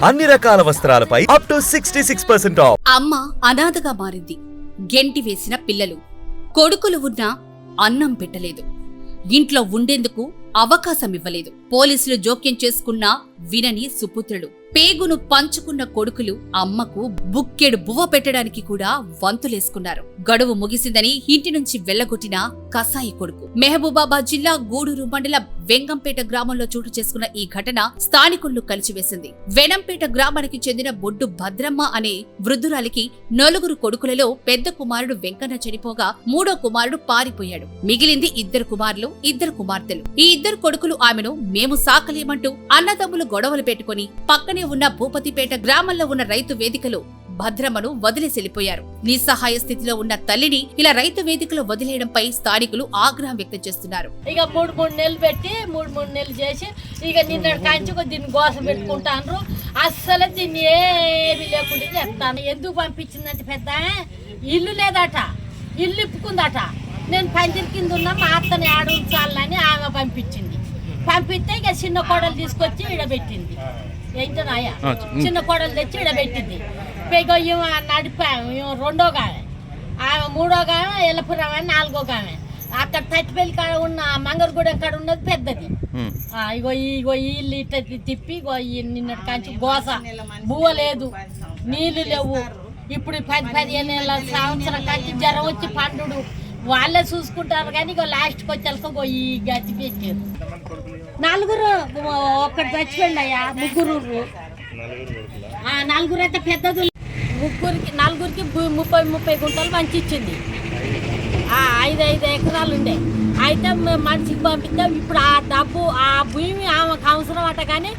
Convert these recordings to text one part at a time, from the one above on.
అన్ని రకాల వస్త్రాలపై up to 66% of. అమ్మ అనాథగా మారింది. గెంటి వేసిన పిల్లలు, కొడుకులు ఉన్నా అన్నం పెట్టలేదు. ఇంట్లో ఉండేందుకు అవకాశం ఇవ్వలేదు. పోలీసులు జోక్యం చేసుకున్నా వినని సుపుత్రులు. పేగును పంచుకున్న కొడుకులు అమ్మకు బుక్కెడు బువ్వ పెట్టడానికి కూడా వంతులేసుకున్నారు. గడువు ముగిసిందని ఇంటి నుంచి వెళ్లగొట్టిన కసాయి కొడుకు. మహబూబాబాద్ జిల్లా గూడూరు మండలం వెంగంపేట గ్రామంలో చోటు చేసుకున్న ఈ ఘటన స్థానికులను కలిచివేసింది. వెనంపేట గ్రామానికి చెందిన బొడ్డు భద్రమ్మ అనే వృద్ధురాలికి 4 కొడుకులలో పెద్ద కుమారుడు వెంకన్న చనిపోగా 3వ కుమారుడు పారిపోయాడు. మిగిలింది 2 కుమారులు, 2 కుమార్తెలు. ఈ 2 కొడుకులు ఆమెను మేము సాకలేమంటూ అన్నదమ్ములు గొడవలు పెట్టుకుని పక్కనే ఉన్న భూపతిపేట గ్రామంలో ఉన్న రైతు వేదికలో భద్రమ్మను వదిలేసెళ్లిపోయారు. నిస్సహాయ స్థితిలో ఉన్న తల్లిని ఇలా రైతు వేదికలో వదిలేయడంపై స్థానికులు ఆగ్రహం వ్యక్తం చేస్తున్నారు. ఇక 3 నెలలు పెట్టి 3 నెలలు చేసి ఇక నిన్న కంచుకు దీన్ని గోసం పెట్టుకుంటాను. అస్సలు దీన్ని ఏమి లేకుండా చెప్తాను. ఎందుకు పంపించిందంటే పెద్ద ఇల్లు లేదట, ఇల్లు ఇప్పుకుందట. నేను పందిరి కింద ఉన్న మా అత్తని ఆడ ఉంచాలని ఆమె పంపించింది. పంపిస్తే ఇక చిన్న కోడలు తీసుకొచ్చి ఇడబెట్టింది. ఏంటనాయ చిన్న కోడలు తెచ్చి ఇడబెట్టింది. నడిపాము 2వ గామె, ఆమె 3వ గామె, ఎల్లపురం అని 4వ గామె. అక్కడ తట్టిపల్లి కాడ ఉన్న మంగరగూడెం కాడ ఉన్నది పెద్దది. ఇగో ఈ ఇల్లు ఇట్లా తిప్పి నిన్నటి కంచి గోస బువ్వ లేదు, నీళ్లు లేవు. ఇప్పుడు 10-15 సంవత్సరం కంచి జ్వరం వచ్చి పండు వాళ్ళే చూసుకుంటారు. కానీ ఇక లాస్ట్కి వచ్చాక ఈ గతి పెట్టారు. 4 ఒక్కటి చచ్చిపోయింది అయ్యా. 3 4 అయితే పెద్దది. 4కి 30 గుంటలు మంచి ఇచ్చింది. 5 ఎకరాలు ఉండే. అయితే మనిషికి పంపిద్దాం. ఇప్పుడు ఆ డబ్బు ఆ భూమి ఆమెకు అవసరం అట. కానీ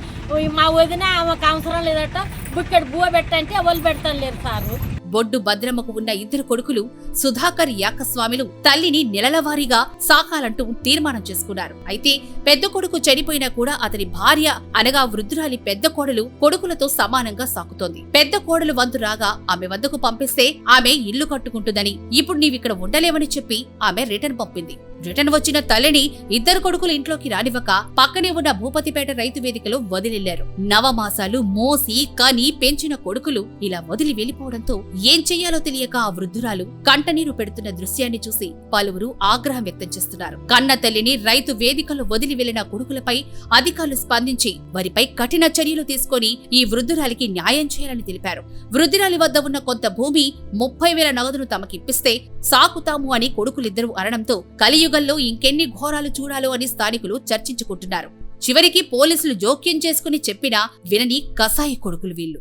మా వదిన ఆమెకు అవసరం లేదట. ఇక్కడ బువ్వ పెట్టంటే ఎవరు పెడతాను లేరు సారు. బొడ్డు భద్రమ్మకు ఉన్న 2 కొడుకులు సుధాకర్ యాకస్వామిలు తల్లిని నెలలవారీగా సాకాలంటూ తీర్మానం చేసుకున్నారు. అయితే పెద్ద కొడుకు చనిపోయినా కూడా అతని భార్య అనగా వృద్ధురాలి పెద్ద కోడలు కొడుకులతో సమానంగా సాకుతోంది. పెద్ద కోడలు వంతు రాగా ఆమె వద్దకు పంపిస్తే ఆమె ఇల్లు కట్టుకుంటుందని, ఇప్పుడు నీవిక్కడ ఉండలేవని చెప్పి ఆమె రిటర్న్ పంపింది. రిటర్న్ వచ్చిన తల్లిని 2 కొడుకులు ఇంట్లోకి రానివ్వక పక్కనే ఉన్న భూపతిపేట రైతు వేదికలో వదిలిళ్లారు. నవమాసాలు మోసి కని పెంచిన కొడుకులు ఇలా వదిలి వెళ్లిపోవడంతో ఏం చెయ్యాలో తెలియక ఆ వృద్ధురాలు కంటనీరు పెడుతున్న దృశ్యాన్ని చూసి పలువురు ఆగ్రహం వ్యక్తం చేస్తున్నారు. కన్న తల్లిని రైతు వేదికలో వదిలి వెళ్లిన కొడుకులపై అధికారులు స్పందించి వారిపై కఠిన చర్యలు తీసుకుని ఈ వృద్ధురాలికి న్యాయం చేయాలని తెలిపారు. వృద్ధురాలి వద్ద ఉన్న కొంత భూమి 30,000 నగదును తమకిప్పిస్తే సాకుతాము అని కొడుకులిద్దరూ అనడంతో కలియుగంలో ఇంకెన్ని ఘోరాలు చూడాలో అని స్థానికులు చర్చించుకుంటున్నారు. చివరికి పోలీసులు జోక్యం చేసుకుని చెప్పినా వినని కసాయి కొడుకులు వీళ్లు.